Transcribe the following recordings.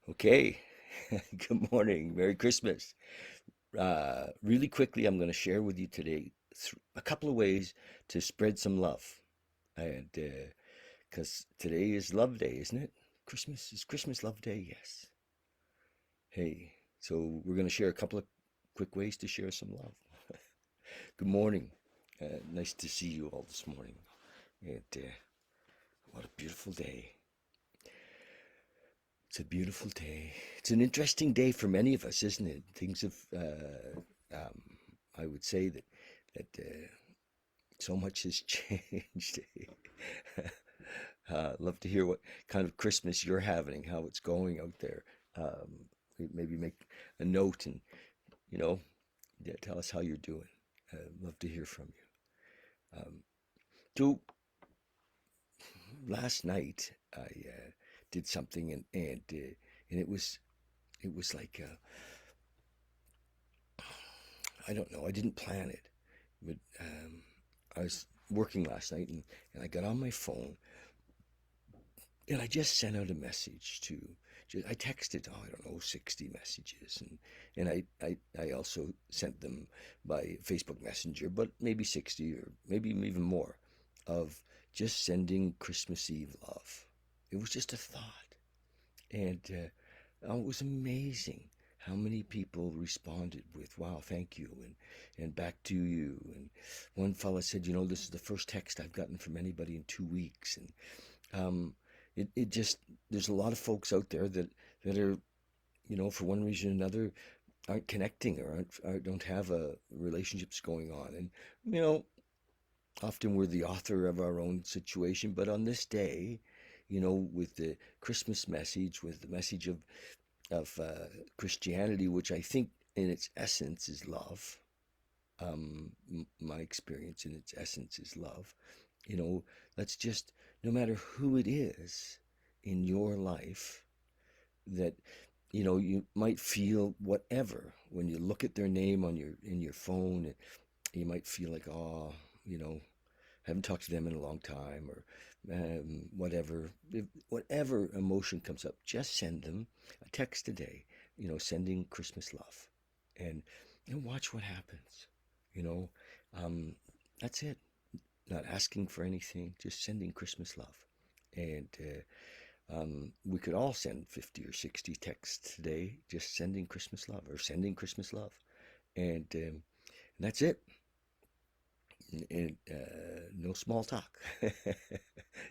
Okay, good morning. Merry Christmas. Really quickly, I'm going to share with you today a couple of ways to spread some love. And because today is Love Day, isn't it? Christmas Love Day? Yes. Hey, so we're going to share a couple of quick ways to share some love. Good morning. Nice to see you all this morning. And what a beautiful day. It's a beautiful day. It's an interesting day for many of us, isn't it? Things have, I would say that so much has changed. Love to hear what kind of Christmas you're having, how it's going out there. Maybe make a note and you know, yeah, tell us how you're doing. Love to hear from you. So last night I did something and it was like I don't know. I didn't plan it, but I was working last night and I got on my phone and I just sent out a message to. I texted, I don't know, 60 messages, and I also sent them by Facebook Messenger, but maybe 60 or maybe even more, of just sending Christmas Eve love. It was just a thought, and it was amazing how many people responded with "Wow, thank you," and "Back to you." And one fella said, "This is the first text I've gotten from anybody in 2 weeks." And um, it just there's a lot of folks out there that are for one reason or another aren't connecting or don't have relationships going on, and you know often we're the author of our own situation. But on this day, with the Christmas message, with the message of Christianity, which I think in its essence is love. My experience in its essence is love. You know, let's just, no matter who it is in your life, that you might feel whatever when you look at their name on your in your phone. You might feel like, oh, you know, haven't talked to them in a long time, or whatever. Whatever emotion comes up, just send them a text today, sending Christmas love, and watch what happens. You know, um, that's it. Not asking for anything, just sending Christmas love. And we could all send 50 or 60 texts today, just sending Christmas love or sending Christmas love. And that's it. And no small talk,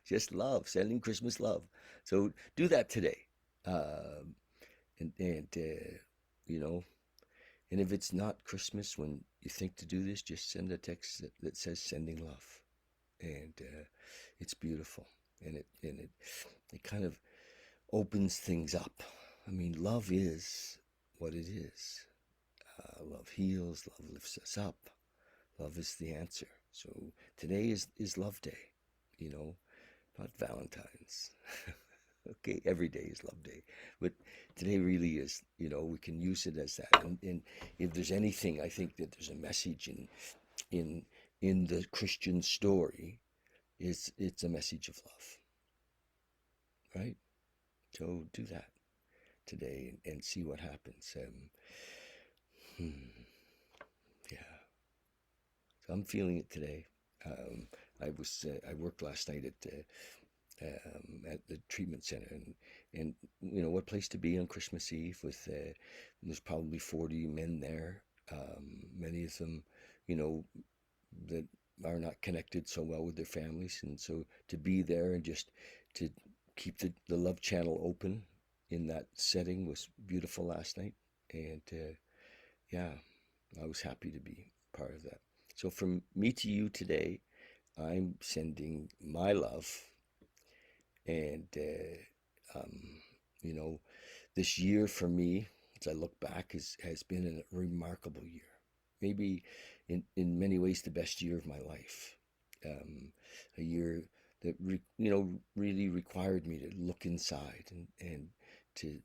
just love, sending Christmas love. So do that today. Um and you know, and if it's not Christmas when you think to do this, just send a text that says "sending love," and it's beautiful, and it kind of opens things up. I mean, love is what it is. Love heals. Love lifts us up. Love is the answer. So today is Love Day, you know, not Valentine's. Okay, every day is Love Day, but today really is. We can use it as that. And if there's anything, I think that there's a message in in the Christian story. It's a message of love, right? So do that today and see what happens. Hmm, yeah, so I'm feeling it today. Um, I worked last night at the treatment center, and what place to be on Christmas Eve with there's probably 40 men there, many of them, you know, that are not connected so well with their families, and so to be there and just to keep the love channel open in that setting was beautiful last night. And yeah, I was happy to be part of that. So from me to you today, I'm sending my love. And you know, this year for me, as I look back, has been a remarkable year. Maybe in many ways the best year of my life. A year that really required me to look inside and to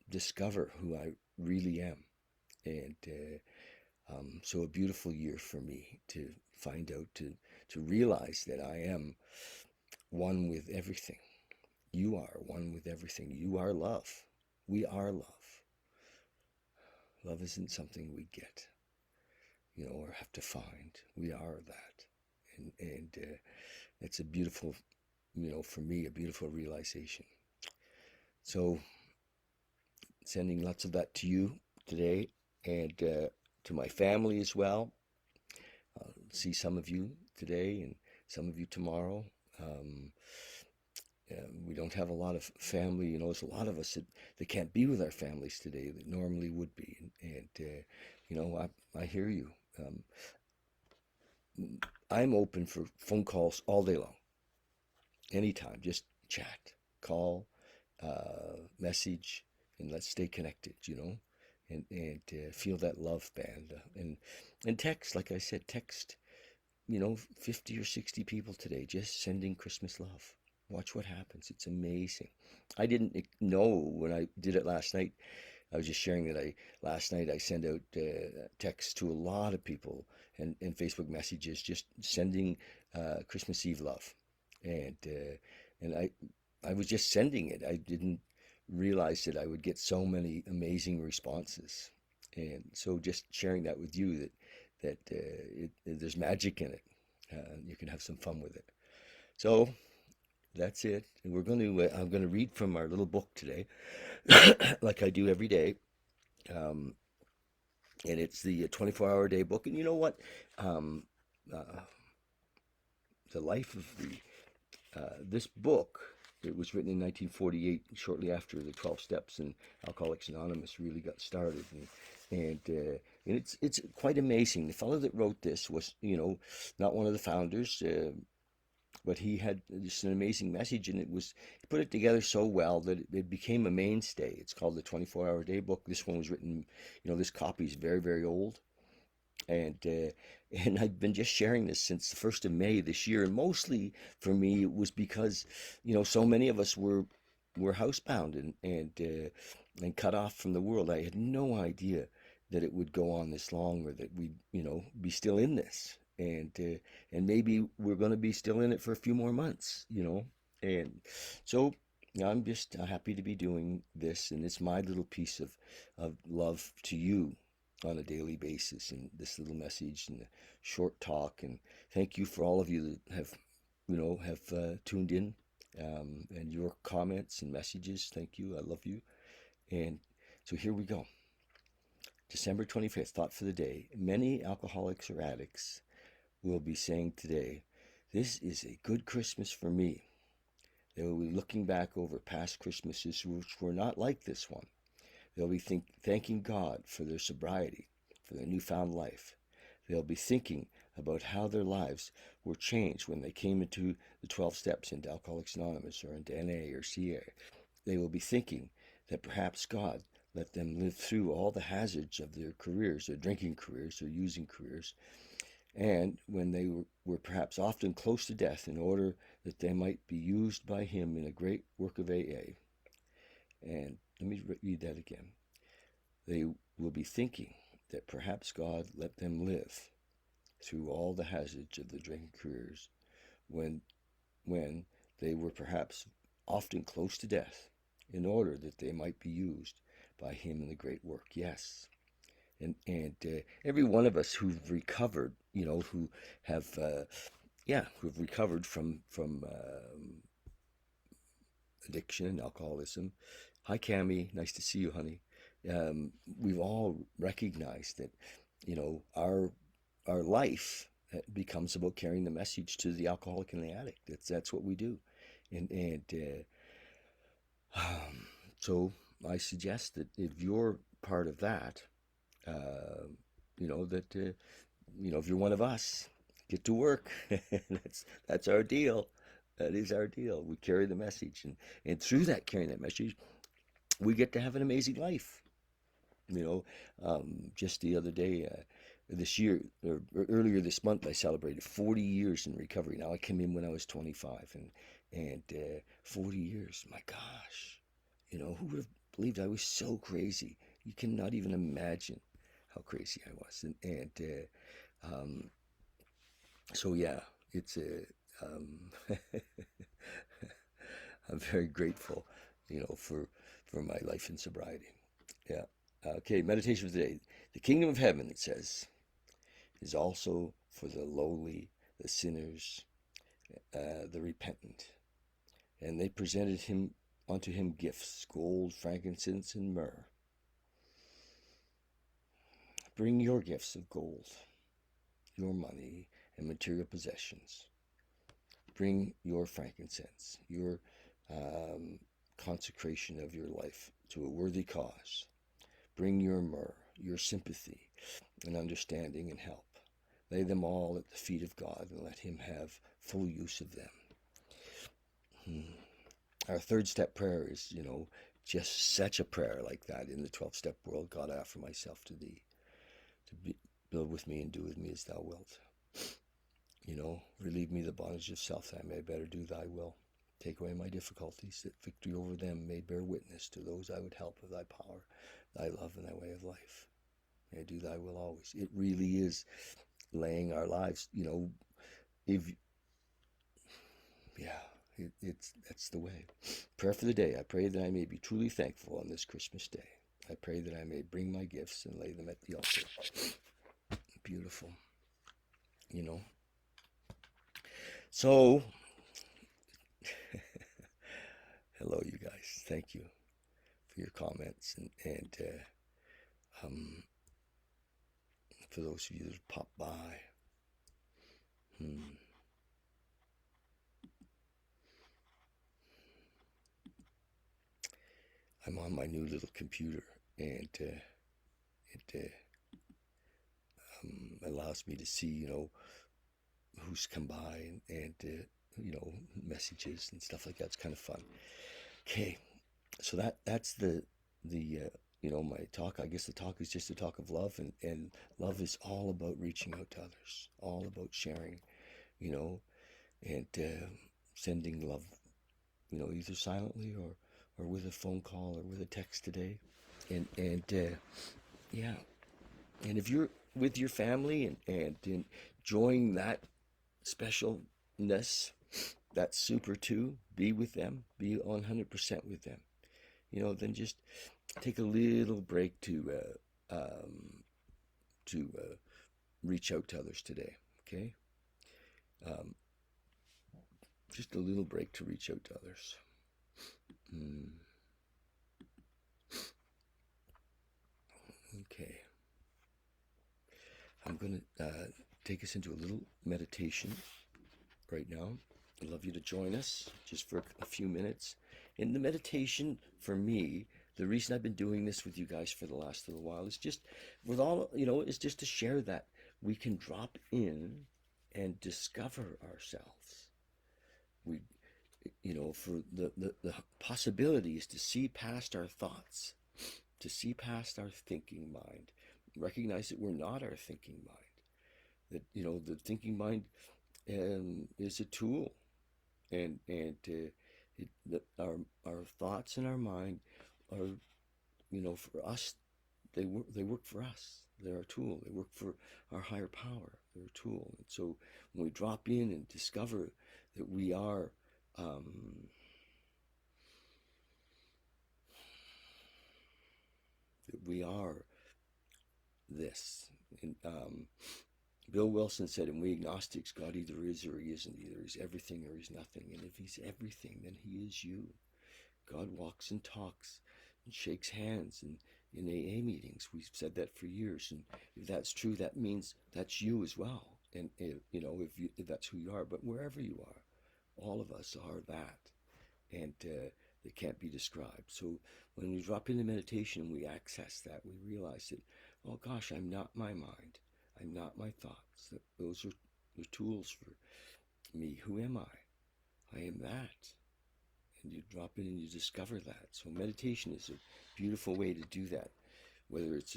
discover who I really am. And so a beautiful year for me to find out, to realize that I am one with everything, You are one with everything. You are love. We are love. Love isn't something we get, or have to find. We are that. And it's a beautiful, for me, a beautiful realization. So, sending lots of that to you today, and to my family as well. I'll see some of you today and some of you tomorrow. Um, we don't have a lot of family. There's a lot of us that can't be with our families today that normally would be. And I hear you. I'm open for phone calls all day long, anytime. Just chat, call, message, and let's stay connected. And feel that love band. And text, like I said, text. 50 or 60 people today just sending Christmas love. Watch what happens. It's amazing. I didn't know when I did it last night. I was just sharing that last night I sent out texts to a lot of people and Facebook messages, just sending Christmas Eve love, and I was just sending it. I didn't realize that I would get so many amazing responses, and so just sharing that with you that there's magic in it. You can have some fun with it. So that's it. And I'm going to read from our little book today, like I do every day. Um, and it's the 24-hour day book. And you know what? Um, uh, the life of this book. It was written in 1948, shortly after the 12 Steps and Alcoholics Anonymous really got started, and it's quite amazing. The fellow that wrote this was, not one of the founders, but he had just an amazing message, and he put it together so well that it became a mainstay. It's called the 24-hour day book. This one was written, this copy is very, very old, and I've been just sharing this since the 1st of May this year, and mostly for me it was because so many of us were housebound and cut off from the world. I had no idea that it would go on this long, or that we'd be still in this, and maybe we're going to be still in it for a few more months, and so I'm just happy to be doing this, and it's my little piece of love to you on a daily basis, and this little message and the short talk. And thank you for all of you that have tuned in, and your comments and messages. Thank you. I love you. And so here we go. December 25th, thought for the day. Many alcoholics or addicts will be saying today, "This is a good Christmas for me." They will be looking back over past Christmases which were not like this one. They'll be thanking God for their sobriety, for their newfound life. They'll be thinking about how their lives were changed when they came into the 12 steps, into Alcoholics Anonymous, or into NA or CA. They will be thinking that perhaps God let them live through all the hazards of their careers, their drinking careers, their using careers, and when they were perhaps often close to death, in order that they might be used by Him in a great work of AA. And let me read that again. They will be thinking that perhaps God let them live through all the hazards of their drinking careers, when they were perhaps often close to death, in order that they might be used by Him in the great work. Yes. And every one of us who've recovered, who have who've recovered from addiction and alcoholism. Hi, Cami. Nice to see you, honey. We've all recognized that, our life becomes about carrying the message to the alcoholic and the addict. That's what we do, and so I suggest that if you're part of that, uh, if you're one of us, get to work. That's our deal. That is our deal. We carry the message, and through that carrying that message, we get to have an amazing life. Just the other day, this year, or earlier this month, I celebrated 40 years in recovery. Now, I came in when I was 25, and 40 years. My gosh, who would have believed I was so crazy? You cannot even imagine how crazy I was, and so yeah, it's a I'm very grateful, for my life in sobriety. Yeah. Okay, meditation for today. The kingdom of heaven, it says, is also for the lowly, the sinners, the repentant. And they presented him unto him gifts, gold, frankincense, and myrrh. Bring your gifts of gold, your money, and material possessions. Bring your frankincense, your consecration of your life to a worthy cause. Bring your myrrh, your sympathy and understanding and help. Lay them all at the feet of God and let him have full use of them. Our third step prayer is, just such a prayer like that in the 12-step world. God, I offer myself to thee, to build with me and do with me as thou wilt. Relieve me the bondage of self, that I may better do thy will. Take away my difficulties, that victory over them may bear witness to those I would help of thy power, thy love, and thy way of life. May I do thy will always. It really is laying our lives, that's the way. Prayer for the day. I pray that I may be truly thankful on this Christmas day. I pray that I may bring my gifts and lay them at the altar. Beautiful. So, hello, you guys. Thank you for your comments and for those of you that have popped by. I'm on my new little computer, and it allows me to see, who's come by and messages and stuff like that. It's kind of fun. Okay, so that's the my talk. I guess the talk is just a talk of love, and love is all about reaching out to others, all about sharing, and sending love, either silently or with a phone call or with a text today, and yeah, and if you're with your family and enjoying that specialness, that's super too. Be with them, be 100% with them. Then just take a little break to reach out to others today. Okay, just a little break to reach out to others. Okay, I'm gonna take us into a little meditation right now. I'd love you to join us just for a few minutes. In the meditation, for me, the reason I've been doing this with you guys for the last little while is just is just to share that we can drop in and discover ourselves. We, for the possibility is to see past our thoughts, to see past our thinking mind, recognize that we're not our thinking mind. That the thinking mind is a tool, and our thoughts in our mind are, for us, they work for us. They're a tool. They work for our higher power. They're a tool. And so when we drop in and discover that we are this. And Bill Wilson said, and we agnostics, God either is or he isn't. Either he's everything or he's nothing. And if he's everything, then he is you. God walks and talks and shakes hands. And in AA meetings, we've said that for years. And if that's true, that means that's you as well. And if that's who you are, but wherever you are, all of us are that. And they can't be described. So when we drop into meditation, we access that. We realize that, oh gosh, I'm not my mind. I'm not my thoughts. Those are the tools for me. Who am I? I am that. And you drop in and you discover that. So meditation is a beautiful way to do that. Whether it's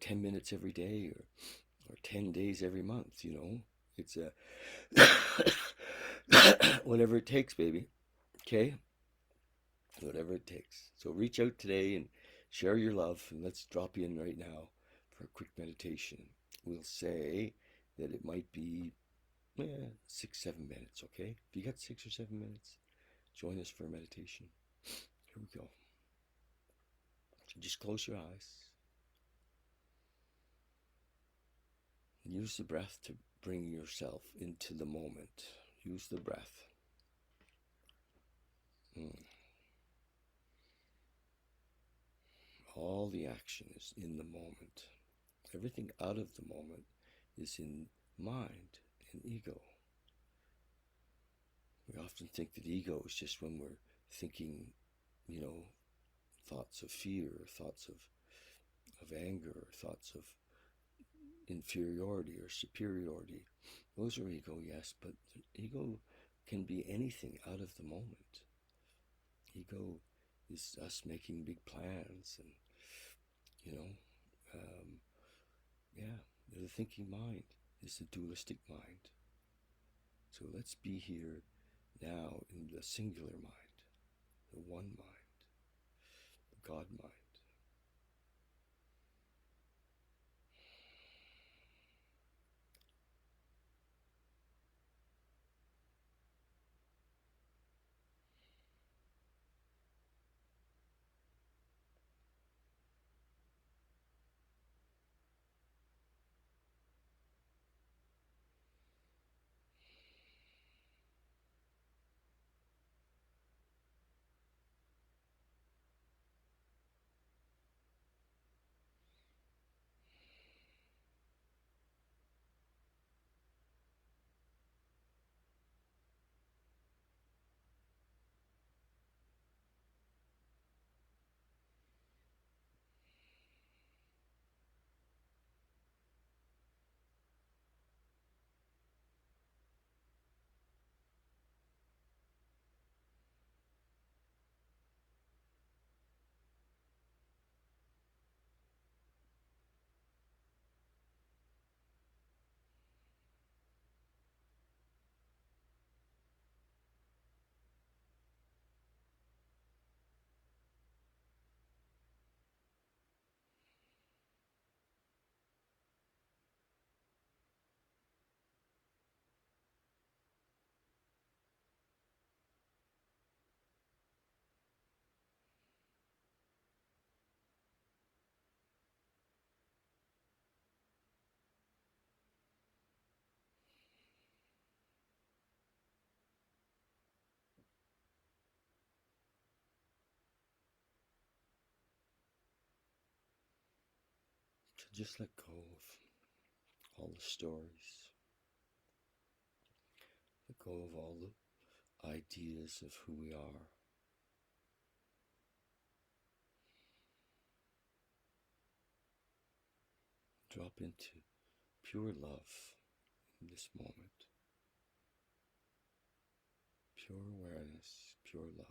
10 minutes every day or 10 days every month, it's a whatever it takes, baby. Okay? Whatever it takes. So reach out today and share your love, and let's drop in right now for a quick meditation. We'll say that it might be 6-7 minutes, okay? If you got 6 or 7 minutes, join us for meditation. Here we go. So just close your eyes and use the breath to bring yourself into the moment. Use the breath. All the action is in the moment. Everything out of the moment is in mind and ego. We often think that ego is just when we're thinking, thoughts of fear, thoughts of anger, thoughts of inferiority or superiority. Those are ego, yes, but ego can be anything out of the moment. Ego is us making big plans and, the thinking mind is the dualistic mind. So let's be here now in the singular mind, the one mind, the God mind. So just let go of all the stories. Let go of all the ideas of who we are. Drop into pure love in this moment. Pure awareness, pure love.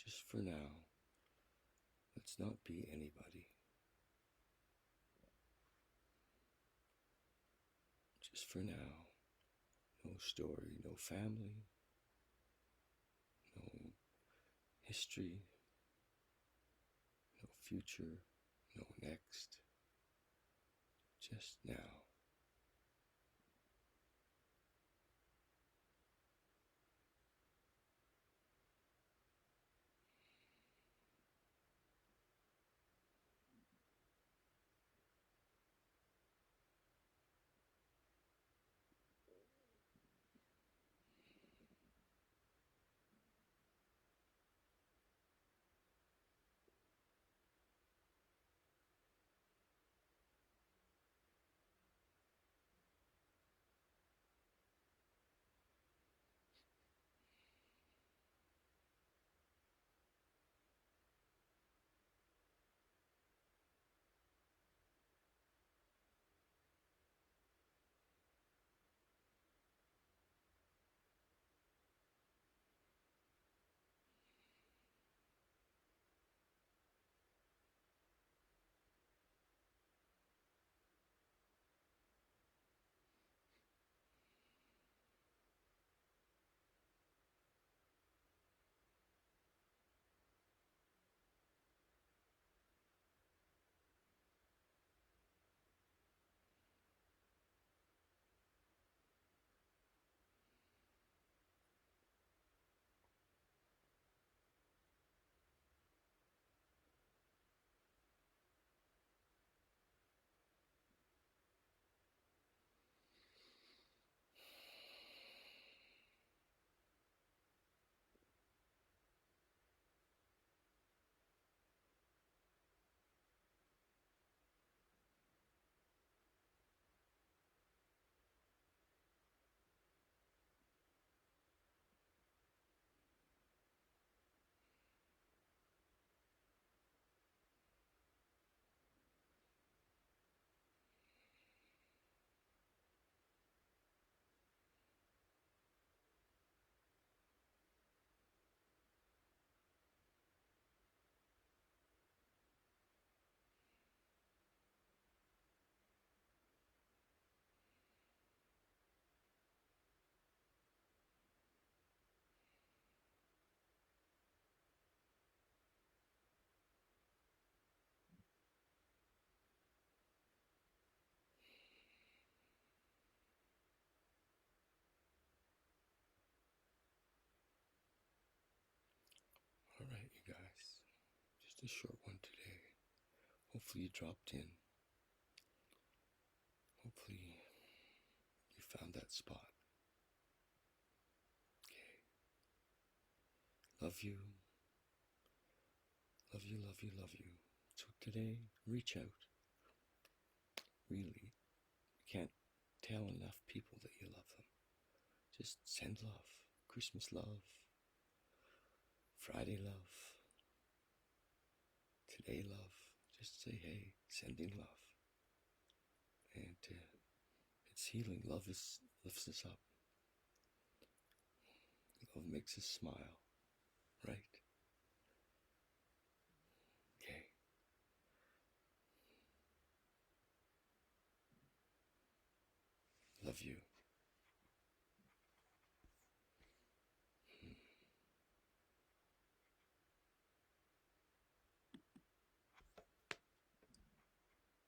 Just for now, let's not be anybody. Just for now, no story, no family, no history, no future, no next. Just now. Just a short one today. Hopefully you dropped in. Hopefully you found that spot. Okay. Love you. Love you, love you, love you. So today, reach out. Really. You can't tell enough people that you love them. Just send love. Christmas love. Friday love. Today love. Just say, hey, sending love. And it's healing. Love lifts us up. Love makes us smile. Right? Okay. Love you.